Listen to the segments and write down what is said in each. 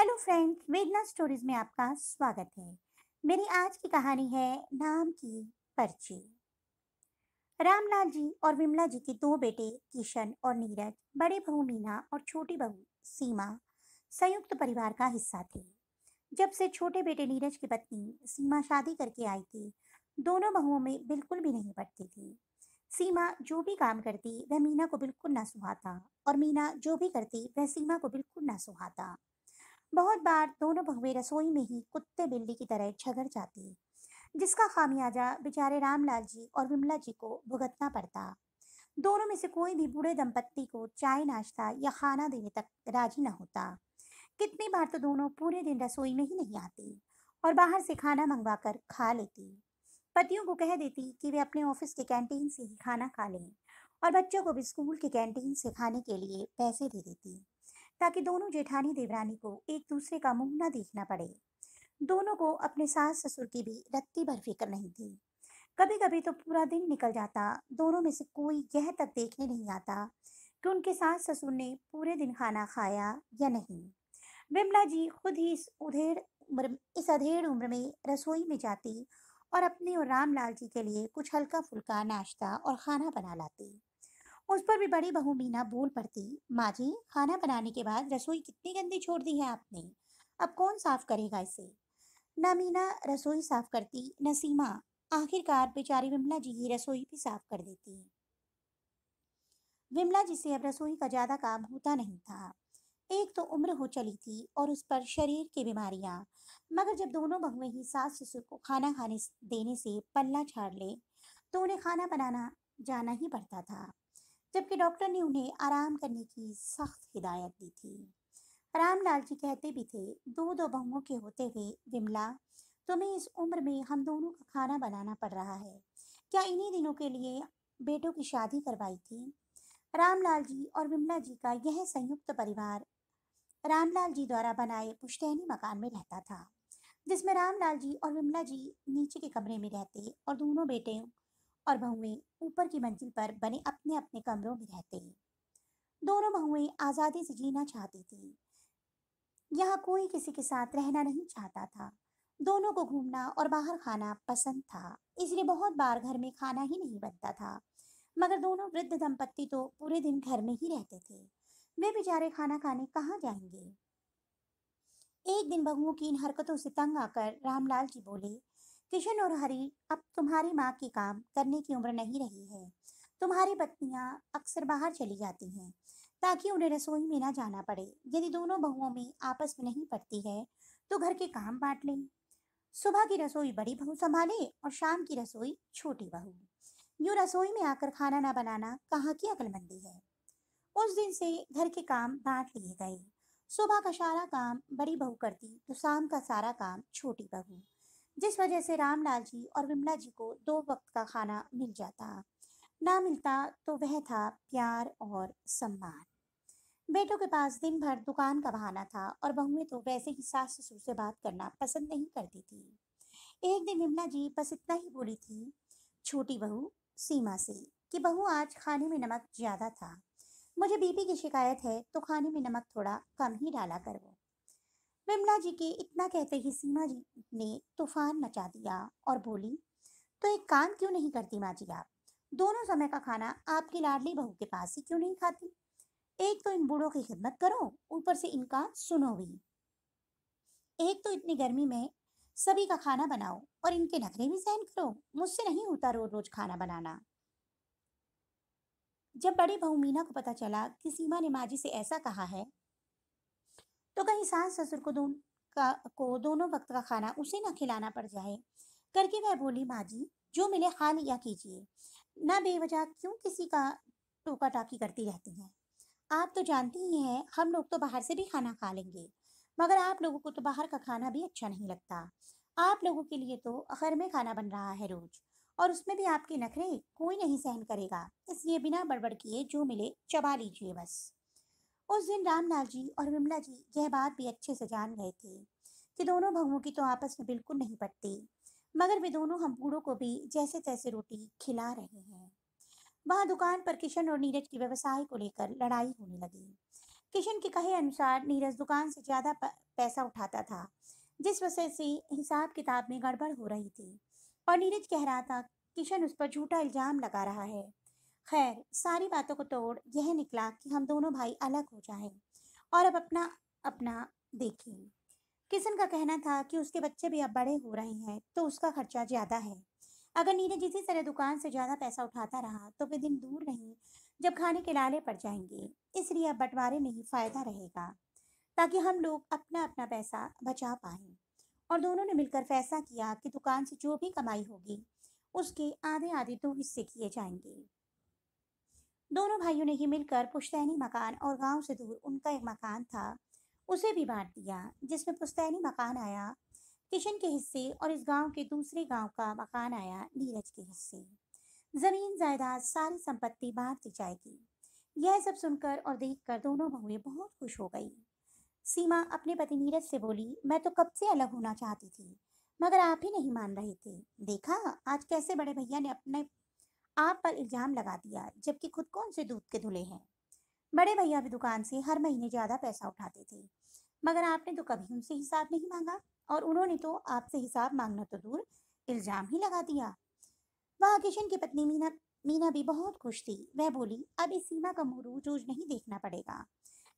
Hello friends, वेदना stories में आपका स्वागत है। मेरी आज की कहानी है नाम की पर्ची। रामलाल जी और विमला जी के दो बेटे किशन और नीरज, बड़े बहू मीना और छोटी बहू सीमा संयुक्त परिवार का हिस्सा थे। जब से छोटे बेटे नीरज की पत्नी सीमा शादी करके आई थी, दोनों बहुओं में बिल्कुल भी नहीं पड़ती थी। सीमा जो भी काम करती वह मीना को बिल्कुल ना सुहाता, और मीना जो भी करती वह सीमा को बिल्कुल ना सुहाता। बहुत बार दोनों बहुएं रसोई में ही कुत्ते बिल्ली की तरह झगड़ जाती, जिसका खामियाजा बेचारे रामलाल जी और विमला जी को भुगतना पड़ता। दोनों में से कोई भी बूढ़े दंपत्ति को चाय नाश्ता या खाना देने तक राजी न होता। कितनी बार तो दोनों पूरे दिन रसोई में ही नहीं आती और बाहर से खाना मंगवा कर खा लेती। पतियों को कह देती कि वे अपने ऑफिस के कैंटीन से ही खाना खा लें, और बच्चों को भी स्कूल के कैंटीन से खाने के लिए पैसे दे देती, ताकि दोनों जेठानी देवरानी को एक दूसरे का मुंह न देखना पड़े। दोनों को अपने सास ससुर की भी रत्ती भर फिक्र नहीं थी। कभी कभी तो पूरा दिन निकल जाता, दोनों में से कोई यह तक देखने नहीं आता कि उनके सास ससुर ने पूरे दिन खाना खाया या नहीं। विमला जी खुद ही इस अधेड़ उम्र में रसोई में जाती और अपने और रामलाल जी के लिए कुछ हल्का फुल्का नाश्ता और खाना बना लाती। उस पर भी बड़ी बहू मीना बोल पड़ती, माँ जी, खाना बनाने के बाद रसोई कितनी गंदी छोड़ दी है आपने। अब कौन साफ करेगा इसे। न मीना रसोई साफ करती, न सीमा। आखिरकार बेचारी विमला जी ही रसोई भी साफ कर देती। विमला जी से अब रसोई का ज्यादा काम होता नहीं था। एक तो उम्र हो चली थी और उस पर शरीर की बीमारियां। मगर जब दोनों बहुएं ही सास ससुर को खाना देने से पल्ला झाड़ ले, तो उन्हें खाना बनाना जाना ही पड़ता था। जबकि डॉक्टर ने उन्हें आराम करने की सख्त हिदायत दी थी। रामलाल जी कहते भी थे, दो दो बहुओं के होते हुए विमला, तुम्हें इस उम्र में हम दोनों का खाना बनाना पड़ रहा है। क्या इन्हीं दिनों के लिए बेटों की शादी करवाई थी। रामलाल जी और विमला जी का यह संयुक्त परिवार रामलाल जी द्वारा बनाए पुश्तैनी मकान में रहता था, जिसमें रामलाल जी और विमला जी नीचे के कमरे में रहते और दोनों बेटे और बहुएं ऊपर की मंजिल पर बने अपने अपने कमरों में रहते। दोनों बहुएं आजादी से जीना चाहती थी। यहाँ कोई किसी के साथ रहना नहीं चाहता था। दोनों को घूमना और बाहर खाना पसंद था, इसलिए बहुत बार घर में खाना ही नहीं बनता था। मगर दोनों वृद्ध दंपत्ति तो पूरे दिन घर में ही रहते थे। वे बेचारे खाना खाने कहाँ जाएंगे। एक दिन बहुओं की इन हरकतों से तंग आकर रामलाल जी बोले, किशन और हरी, अब तुम्हारी माँ की काम करने की उम्र नहीं रही है। तुम्हारी पत्नियां अक्सर बाहर चली जाती हैं, ताकि उन्हें रसोई में ना जाना पड़े। यदि दोनों बहुओं में आपस में नहीं पड़ती है, तो घर के काम बांट लें। सुबह की रसोई बड़ी बहू संभाले और शाम की रसोई छोटी बहू। यूं रसोई में आकर खाना ना बनाना कहाँ की अक्लमंदी है। उस दिन से घर के काम बांट लिए गए। सुबह का सारा काम बड़ी बहू करती, तो शाम का सारा काम छोटी बहू। जिस वजह से रामलाल जी और विमला जी को दो वक्त का खाना मिल जाता। ना मिलता तो वह था प्यार और सम्मान। बेटों के पास दिन भर दुकान का बहाना था, और बहुएं तो वैसे ही सास ससुर से बात करना पसंद नहीं करती थी। एक दिन विमला जी बस इतना ही बोली थी छोटी बहू सीमा से, कि बहू, आज खाने में नमक ज्यादा था। मुझे बीपी की शिकायत है, तो खाने में नमक थोड़ा कम ही डाला करो। विमला जी के इतना कहते ही सीमा जी ने तूफान मचा दिया और बोली, तो एक काम क्यों नहीं करती माँ जी आप। दोनों समय का खाना आपकी लाडली बहू के पास ही क्यों नहीं खाती। एक तो इन बूढ़ों की खिदमत करो, ऊपर से इनका सुनो भी। एक तो इतनी गर्मी में सभी का खाना बनाओ और इनके नखरे भी सहन करो। मुझसे नहीं होता रोज रोज खाना बनाना। जब बड़ी बहू मीना को पता चला कि सीमा ने माँ जी से ऐसा कहा है, तो कहीं सास ससुर को दोनों वक्त का खाना उसे न खिलाना पड़ जाए करके वह बोली, माँ जी, जो मिले खा लिया कीजिए। ना बेवजह क्यों किसी का टोका टाकी करती रहती हैं। आप तो जानती ही हैं, हम लोग तो बाहर से भी खाना खा लेंगे, मगर आप लोगों को तो बाहर का खाना भी अच्छा नहीं लगता। आप लोगों के लिए तो घर में खाना बन रहा है रोज, और उसमें भी आपके नखरे कोई नहीं सहन करेगा। इसलिए बिना बड़बड़ किए जो मिले चबा लीजिए बस। उस दिन रामलाल जी और विमला जी यह बात भी अच्छे से जान गए थे कि दोनों बहुओं की तो आपस में बिल्कुल नहीं पटती, मगर वे दोनों हम बूढ़ों को भी जैसे तैसे रोटी खिला रहे हैं। वहां दुकान पर किशन और नीरज की व्यवसाय को लेकर लड़ाई होने लगी। किशन के कहे अनुसार नीरज दुकान से ज्यादा पैसा उठाता था, जिस वजह से हिसाब किताब में गड़बड़ हो रही थी। और नीरज कह रहा था किशन उस पर झूठा इल्जाम लगा रहा है। खैर, सारी बातों को तोड़ यह निकला कि हम दोनों भाई अलग हो जाएं और अब अपना अपना देखें। किशन का कहना था कि उसके बच्चे भी अब बड़े हो रहे हैं तो उसका खर्चा ज्यादा है। अगर नीरज इसी तरह दुकान से ज्यादा पैसा उठाता रहा तो वे दिन दूर नहीं जब खाने के लाले पड़ जाएंगे। इसलिए अब बंटवारे में ही फायदा रहेगा, ताकि हम लोग अपना अपना पैसा बचा पाएं। और दोनों ने मिलकर फैसला किया कि दुकान से जो भी कमाई होगी उसके आधे आधे दो हिस्से किए जाएंगे। दोनों भाइयों ने ही मिलकर पुश्तैनी मकान और गांव से दूर उनका एक मकान था उसे भी बांट दिया, जिसमें पुश्तैनी मकान आया किशन के हिस्से और इस गांव के दूसरे गांव का मकान आया नीरज के हिस्से। जमीन जायदाद सारी संपत्ति बांट दी जाएगी। यह सब सुनकर और देखकर दोनों बहुएं बहुत खुश हो गई। सीमा अपने पति नीरज से बोली, मैं तो कब से अलग होना चाहती थी, मगर आप ही नहीं मान रहे थे। देखा आज कैसे बड़े भैया ने अपने आप पर इल्जाम लगा दिया, जबकि खुद कौन से दूध के धुले हैं। बड़े भैया भी दुकान से हर महीने ज्यादा पैसा उठाते थे, मगर आपने तो कभी उनसे हिसाब नहीं मांगा, और उन्होंने तो आपसे हिसाब मांगना तो दूर इल्जाम ही लगा दिया। वहाँ किशन की पत्नी मीना मीना भी बहुत खुश थी। वह बोली, अब इस सीमा का मुंह रोज रोज नहीं देखना पड़ेगा।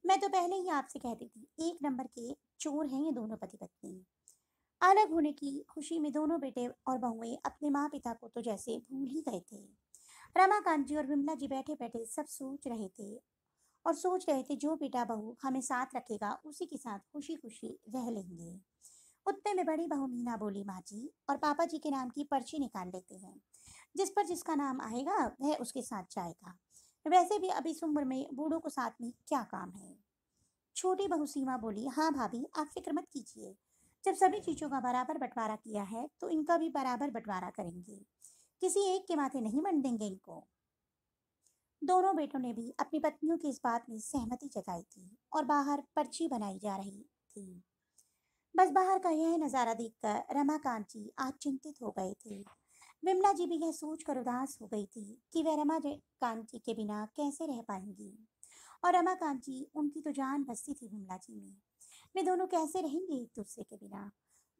मैं तो पहले ही आपसे कहती थी, एक नंबर के चोर हैं ये दोनों पति पत्नी। अलग होने की खुशी में दोनों बेटे और बहुएं अपने माँ पिता को तो जैसे भूल ही गए थे। रमाकांत जी और विमला जी बैठे बैठे सब सोच रहे थे और सोच रहे थे जो बेटा बहू हमें साथ रखेगा उसी के साथ खुशी खुशी रह लेंगे। उतने में बड़ी बहू मीना बोली, माँ जी और पापा जी के नाम की पर्ची निकाल लेते हैं। जिस पर जिसका नाम आएगा वह उसके साथ जाएगा। वैसे भी अब इस उम्र में बूढ़ों को साथ में क्या काम है। छोटी बहू सीमा बोली, हाँ भाभी आप फिक्र मत कीजिए। जब सभी चीजों का बराबर बंटवारा किया है तो इनका भी बराबर बंटवारा करेंगे। किसी एक के माथे नहीं बन देंगे इनको। दोनों बेटों ने भी अपनी पत्नियों की इस बात में सहमति जताई थी और बाहर पर्ची बनाई जा रही थी। बस बाहर का यह नजारा देखकर रमाकांत जी आज चिंतित हो गए थे। विमला जी भी यह सोचकर उदास हो गई थी कि वह रमाकांत जी के बिना कैसे रह पाएंगी। और रमाकांत जी उनकी तो जान बसती थी विमला जी में। वे दोनों कैसे रहेंगे एक दूसरे के बिना।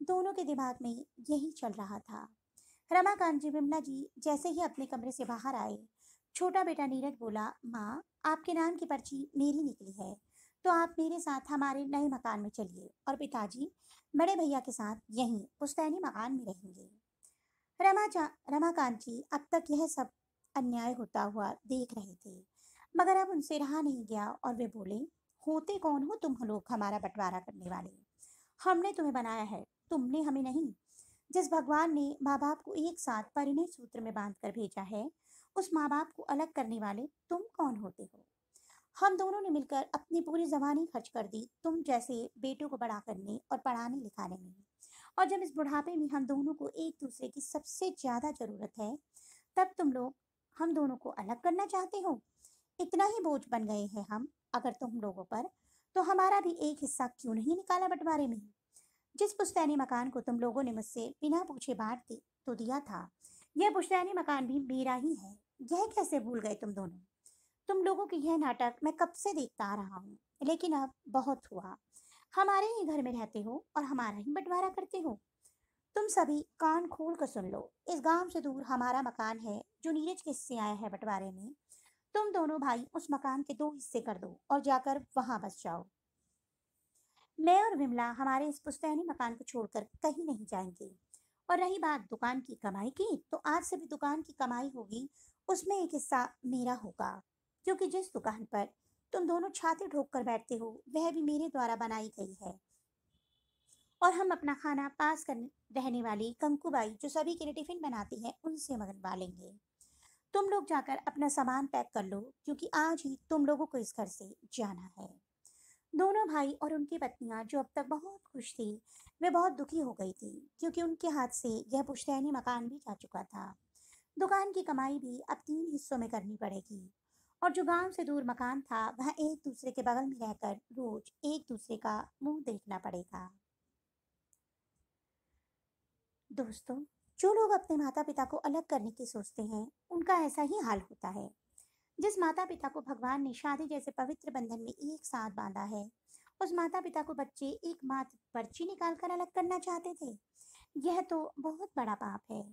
दोनों के दिमाग में यही चल रहा था। रमाकांत जी विमला जी जैसे ही अपने कमरे से बाहर आए, छोटा बेटा नीरज बोला, माँ आपके नाम की पर्ची मेरी निकली है, तो आप मेरे साथ हमारे नए मकान में चलिए और पिताजी बड़े भैया के साथ यहीं पुश्तैनी मकान में रहेंगे। रमाकांत जी अब तक यह सब अन्याय होता हुआ देख रहे थे, मगर अब उनसे रहा नहीं गया और वे बोले, होते कौन हो तुम लोग हमारा बंटवारा करने वाले। हमने तुम्हें बनाया है, तुमने हमें नहीं। जिस भगवान ने माँ बाप को एक साथ परिणय सूत्र में बांध कर भेजा है, उस माँ बाप को अलग करने वाले तुम कौन होते हो। हम दोनों ने मिलकर अपनी पूरी जवानी खर्च कर दी तुम जैसे बेटों को बड़ा करने और पढ़ाने लिखाने में। और जब इस बुढ़ापे में हम दोनों को एक दूसरे की सबसे ज्यादा जरूरत है, तब तुम लोग हम दोनों को अलग करना चाहते हो। इतना ही बोझ बन गए हैं हम अगर तुम लोगों पर, तो हमारा भी एक हिस्सा क्यों नहीं निकाला बंटवारे में। जिस पुश्तैनी मकान को तुम लोगों ने मुझसे बिना पूछे तो दिया था, यह पुश्तैनी मकान भी मेरा ही है। यह कैसे भूल गए तुम दोनों। तुम लोगों की यह नाटक मैं कब से देखता आ रहा हूँ, लेकिन अब बहुत हुआ। हमारे ही घर में रहते हो और हमारा ही बंटवारा करते हो। तुम सभी कान खोल कर सुन लो, इस गांव से दूर हमारा मकान है जो नीरज के हिस्से आया है बंटवारे में। तुम दोनों भाई उस मकान के दो हिस्से कर दो और जाकर वहां बस जाओ। मैं और विमला हमारे इस पुश्तैनी मकान को छोड़कर कहीं नहीं जाएंगे। और रही बात दुकान की कमाई की, तो आज से भी दुकान की कमाई होगी उसमें एक हिस्सा मेरा होगा, क्योंकि जिस दुकान पर तुम दोनों छाती ठोक कर बैठते हो वह भी मेरे द्वारा बनाई गई है। और हम अपना खाना पास कर रहने वाली कंकुबाई जो सभी के लिए टिफिन बनाती है उनसे मंगवा लेंगे। तुम लोग जाकर अपना सामान पैक कर लो, क्योंकि आज ही तुम लोगों को इस घर से जाना है। दोनों भाई और उनकी पत्नियां जो अब तक बहुत खुश थी, वे बहुत दुखी हो गई थी, क्योंकि उनके हाथ से यह पुश्तैनी मकान भी जा चुका था। दुकान की कमाई भी अब 3 हिस्सों में करनी पड़ेगी। और जो गांव से दूर मकान था वह एक दूसरे के बगल में रहकर रोज एक दूसरे का मुंह देखना पड़ेगा। दोस्तों, जो लोग अपने माता पिता को अलग करने की सोचते हैं उनका ऐसा ही हाल होता है। जिस माता पिता को भगवान ने शादी जैसे पवित्र बंधन में एक साथ बांधा है, उस माता पिता को बच्चे एकमात्र पर्ची निकाल कर अलग करना चाहते थे। यह तो बहुत बड़ा पाप है।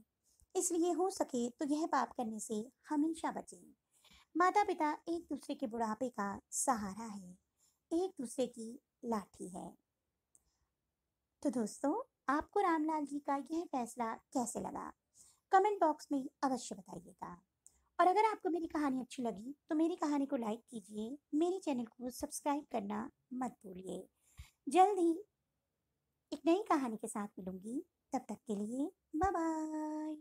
इसलिए हो सके तो यह पाप करने से हमेशा बचें। माता पिता एक दूसरे के बुढ़ापे का सहारा है, एक दूसरे की लाठी है। तो दोस्तों, आपको रामलाल जी का यह फैसला कैसे लगा? कमेंट बॉक्स में अवश्य बताइएगा। और अगर आपको मेरी कहानी अच्छी लगी तो मेरी कहानी को लाइक कीजिए, मेरे चैनल को सब्सक्राइब करना मत भूलिए। जल्द ही एक नई कहानी के साथ मिलूंगी। तब तक के लिए बाय बाय।